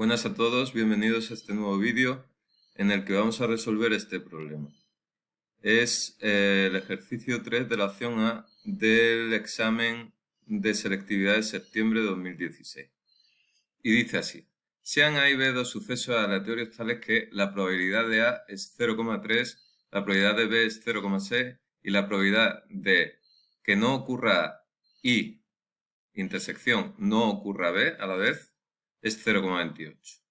Buenas a todos, bienvenidos a este nuevo vídeo en el que vamos a resolver este problema. Es el ejercicio 3 de la opción A del examen de selectividad de septiembre de 2016. Y dice así: sean A y B dos sucesos aleatorios tales que la probabilidad de A es 0,3, la probabilidad de B es 0,6 y la probabilidad de que no ocurra A y intersección no ocurra B a la vez es 0,28.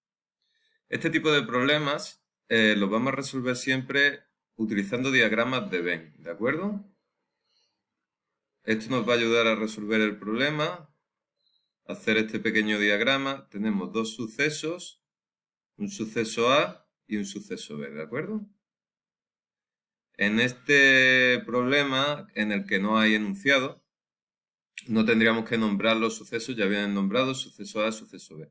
Este tipo de problemas los vamos a resolver siempre utilizando diagramas de Venn, ¿de acuerdo? Esto nos va a ayudar a resolver el problema. Hacer este pequeño diagrama. Tenemos dos sucesos, un suceso A y un suceso B, ¿de acuerdo? En este problema, en el que no hay enunciado, no tendríamos que nombrar los sucesos, ya vienen nombrados, suceso A, suceso B.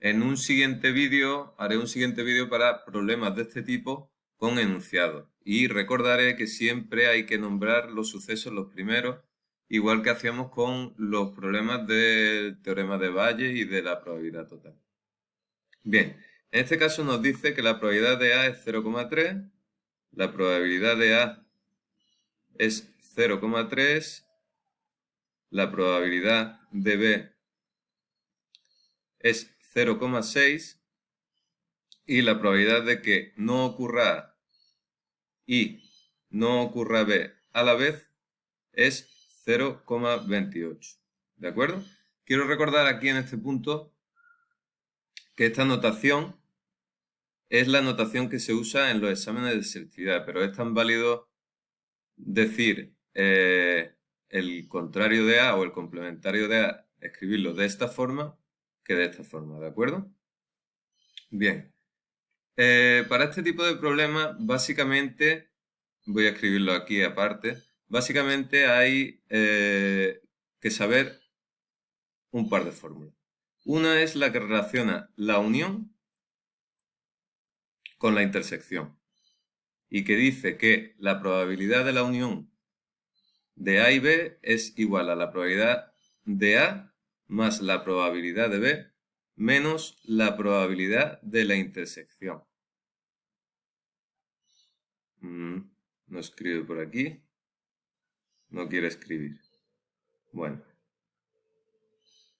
En un siguiente vídeo, haré un siguiente vídeo para problemas de este tipo con enunciados. Y recordaré que siempre hay que nombrar los sucesos los primeros, igual que hacíamos con los problemas del teorema de Bayes y de la probabilidad total. Bien, en este caso nos dice que la probabilidad de A es 0,3, la probabilidad de A es 0,3, la probabilidad de B es 0,6 y la probabilidad de que no ocurra A y no ocurra B a la vez es 0,28. ¿De acuerdo? Quiero recordar aquí en este punto que esta notación es la notación que se usa en los exámenes de selectividad, pero es tan válido decir el contrario de A o el complementario de A, escribirlo de esta forma que de esta forma, ¿de acuerdo? Bien. Para este tipo de problemas, básicamente, voy a escribirlo aquí aparte, básicamente hay que saber un par de fórmulas. Una es la que relaciona la unión con la intersección y que dice que la probabilidad de la unión de A y B es igual a la probabilidad de A más la probabilidad de B menos la probabilidad de la intersección. No escribe por aquí. No quiere escribir. Bueno.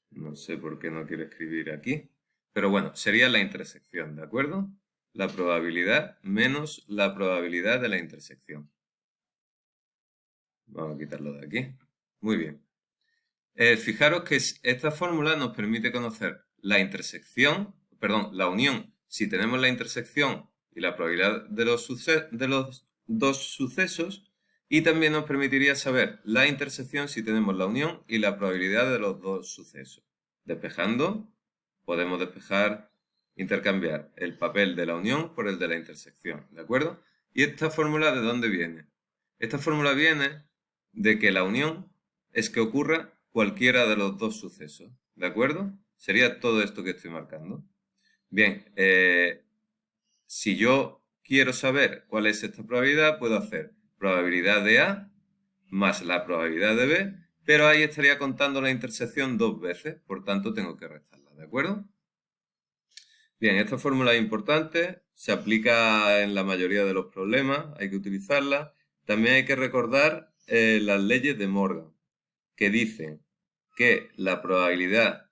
No sé por qué no quiere escribir aquí. Pero bueno, sería la intersección, ¿de acuerdo? La probabilidad menos la probabilidad de la intersección. Vamos a quitarlo de aquí. Muy bien. Fijaros que esta fórmula nos permite conocer la intersección, perdón, la unión. Si tenemos la intersección y la probabilidad de los dos sucesos, y también nos permitiría saber la intersección si tenemos la unión y la probabilidad de los dos sucesos. Despejando, podemos intercambiar el papel de la unión por el de la intersección, ¿de acuerdo? ¿Y esta fórmula de dónde viene? Esta fórmula viene de que la unión es que ocurra cualquiera de los dos sucesos, ¿de acuerdo? Sería todo esto que estoy marcando. Bien, si yo quiero saber cuál es esta probabilidad, puedo hacer probabilidad de A más la probabilidad de B, pero ahí estaría contando la intersección dos veces, por tanto tengo que restarla, ¿de acuerdo? Bien, esta fórmula es importante, se aplica en la mayoría de los problemas, hay que utilizarla. También hay que recordar las leyes de Morgan, que dicen que la probabilidad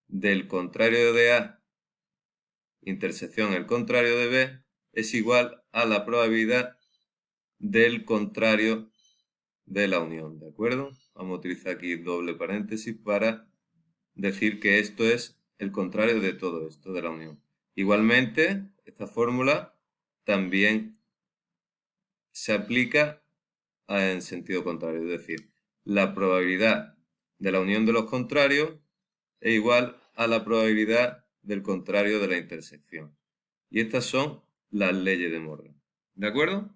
del contrario de A, intersección el contrario de B, es igual a la probabilidad del contrario de la unión, ¿de acuerdo? Vamos a utilizar aquí doble paréntesis para decir que esto es el contrario de todo esto, de la unión. Igualmente, esta fórmula también se aplica en sentido contrario, es decir, la probabilidad de la unión de los contrarios es igual a la probabilidad del contrario de la intersección. Y estas son las leyes de Morgan. ¿De acuerdo?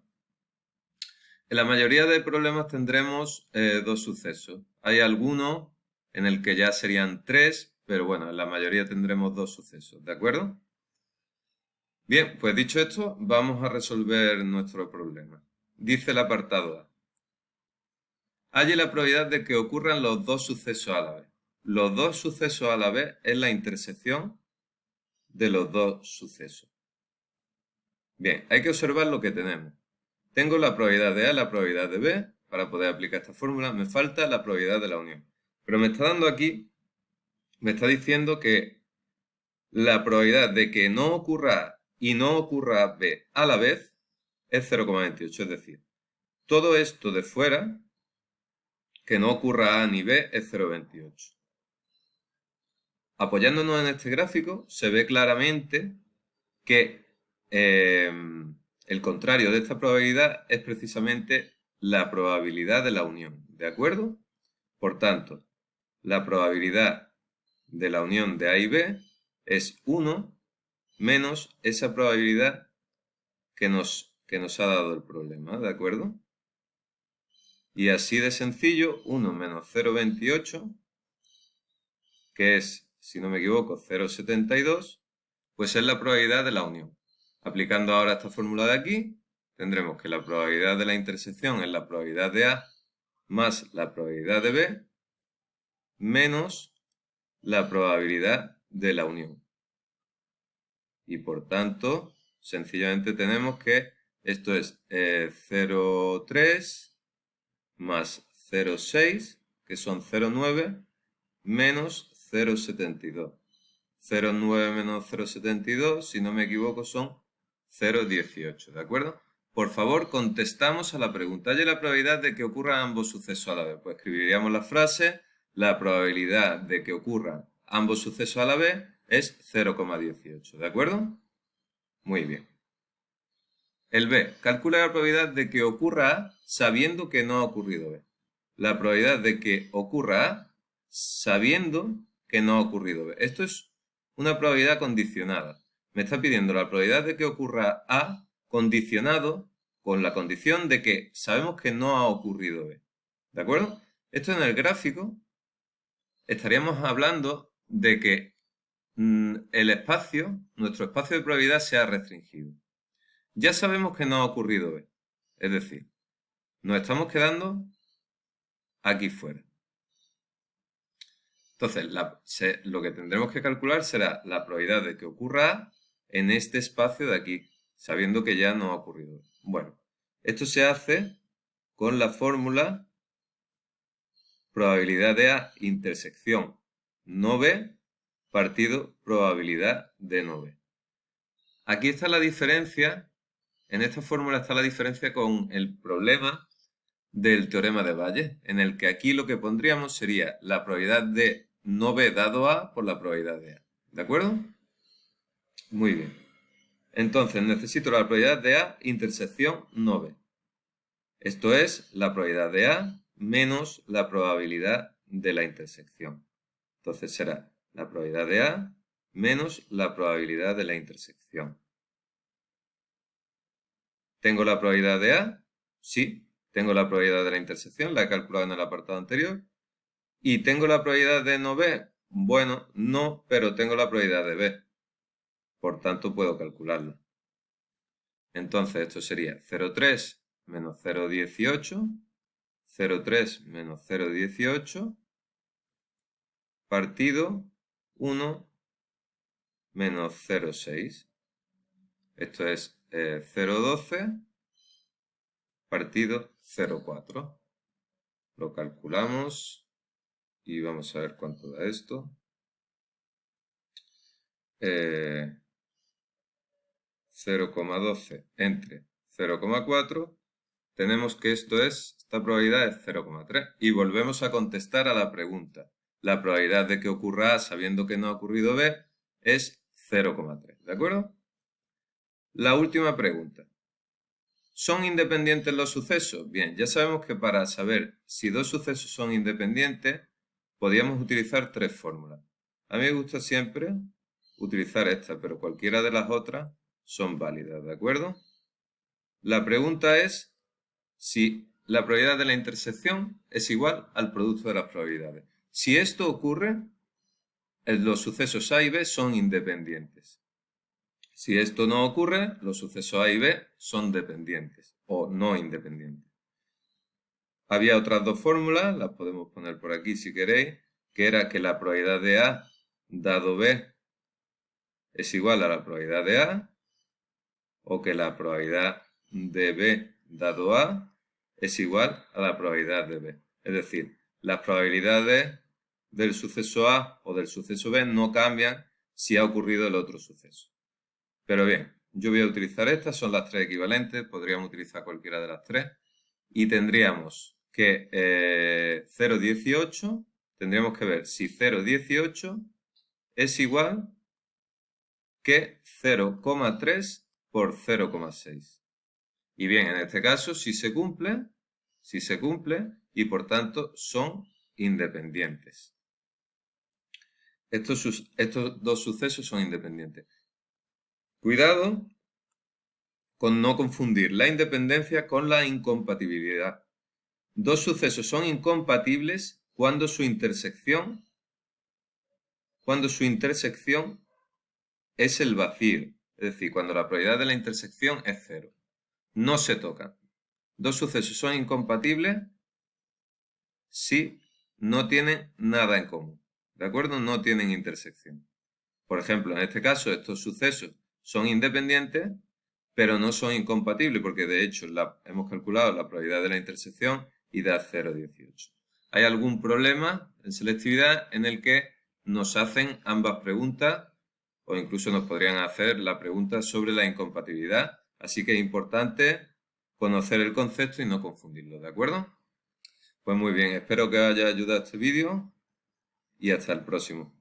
En la mayoría de problemas tendremos dos sucesos. Hay algunos en el que ya serían tres, pero bueno, en la mayoría tendremos dos sucesos. ¿De acuerdo? Bien, pues dicho esto, vamos a resolver nuestro problema. Dice el apartado A: halle la probabilidad de que ocurran los dos sucesos a la vez. Los dos sucesos a la vez es la intersección de los dos sucesos. Bien, hay que observar lo que tenemos. Tengo la probabilidad de A y la probabilidad de B. Para poder aplicar esta fórmula me falta la probabilidad de la unión. Pero me está dando aquí, me está diciendo que la probabilidad de que no ocurra A y no ocurra B a la vez es 0,28. Es decir, todo esto de fuera, que no ocurra A ni B, es 0,28. Apoyándonos en este gráfico, se ve claramente que el contrario de esta probabilidad es precisamente la probabilidad de la unión, ¿de acuerdo? Por tanto, la probabilidad de la unión de A y B es 1 menos esa probabilidad que nos ha dado el problema, ¿de acuerdo? Y así de sencillo, 1 menos 0,28, que es, si no me equivoco, 0,72, pues es la probabilidad de la unión. Aplicando ahora esta fórmula de aquí, tendremos que la probabilidad de la intersección es la probabilidad de A más la probabilidad de B menos la probabilidad de la unión. Y por tanto, sencillamente tenemos que esto es 0,3 más 0,6, que son 0,9, menos 0,72. 0,9 menos 0,72, si no me equivoco, son 0,18, ¿de acuerdo? Por favor, contestamos a la pregunta. ¿Hay la probabilidad de que ocurran ambos sucesos a la vez? Pues escribiríamos la frase, la probabilidad de que ocurran ambos sucesos a la vez es 0,18, ¿de acuerdo? Muy bien. El B, calcula la probabilidad de que ocurra A sabiendo que no ha ocurrido B. La probabilidad de que ocurra A sabiendo que no ha ocurrido B. Esto es una probabilidad condicionada. Me está pidiendo la probabilidad de que ocurra A condicionado con la condición de que sabemos que no ha ocurrido B. ¿De acuerdo? Esto en el gráfico estaríamos hablando de que el espacio, nuestro espacio de probabilidad se ha restringido. Ya sabemos que no ha ocurrido B. Es decir, nos estamos quedando aquí fuera. Entonces, lo que tendremos que calcular será la probabilidad de que ocurra A en este espacio de aquí, sabiendo que ya no ha ocurrido B. Bueno, esto se hace con la fórmula probabilidad de A intersección no B partido probabilidad de no B. Aquí está la diferencia, en esta fórmula está la diferencia con el problema del teorema de Bayes, en el que aquí lo que pondríamos sería la probabilidad de no B dado A por la probabilidad de A. ¿De acuerdo? Muy bien. Entonces necesito la probabilidad de A intersección no B. Esto es la probabilidad de A menos la probabilidad de la intersección. Entonces será la probabilidad de A menos la probabilidad de la intersección. ¿Tengo la probabilidad de A? Sí. Tengo la probabilidad de la intersección, la he calculado en el apartado anterior. ¿Y tengo la probabilidad de no B? Bueno, no, pero tengo la probabilidad de B. Por tanto, puedo calcularla. Entonces, esto sería 0,3 menos 0,18, 0,3 menos 0,18, partido 1 menos 0,6. Esto es 0,12 partido 0,4. Lo calculamos y vamos a ver cuánto da esto. 0,12 entre 0,4, tenemos que esta probabilidad es 0,3. Y volvemos a contestar a la pregunta. La probabilidad de que ocurra A sabiendo que no ha ocurrido B es 0,3. ¿De acuerdo? La última pregunta. ¿Son independientes los sucesos? Bien, ya sabemos que para saber si dos sucesos son independientes, podríamos utilizar tres fórmulas. A mí me gusta siempre utilizar esta, pero cualquiera de las otras son válidas, ¿de acuerdo? La pregunta es si la probabilidad de la intersección es igual al producto de las probabilidades. Si esto ocurre, los sucesos A y B son independientes. Si esto no ocurre, los sucesos A y B son dependientes o no independientes. Había otras dos fórmulas, las podemos poner por aquí si queréis, que era que la probabilidad de A dado B es igual a la probabilidad de A, o que la probabilidad de B dado A es igual a la probabilidad de B. Es decir, las probabilidades del suceso A o del suceso B no cambian si ha ocurrido el otro suceso. Pero bien, yo voy a utilizar estas, son las tres equivalentes, podríamos utilizar cualquiera de las tres, y tendríamos que 0,18, tendríamos que ver si 0,18 es igual que 0,3 por 0,6. Y bien, en este caso sí se cumple, y por tanto son independientes. Estos dos sucesos son independientes. Cuidado con no confundir la independencia con la incompatibilidad. Dos sucesos son incompatibles cuando su intersección es el vacío, es decir, cuando la probabilidad de la intersección es cero. No se tocan. Dos sucesos son incompatibles si no tienen nada en común. ¿De acuerdo? No tienen intersección. Por ejemplo, en este caso, estos sucesos son independientes, pero no son incompatibles, porque de hecho hemos calculado la probabilidad de la intersección y da 0,18. ¿Hay algún problema en selectividad en el que nos hacen ambas preguntas, o incluso nos podrían hacer la pregunta sobre la incompatibilidad? Así que es importante conocer el concepto y no confundirlo, ¿de acuerdo? Pues muy bien, espero que os haya ayudado este vídeo y hasta el próximo.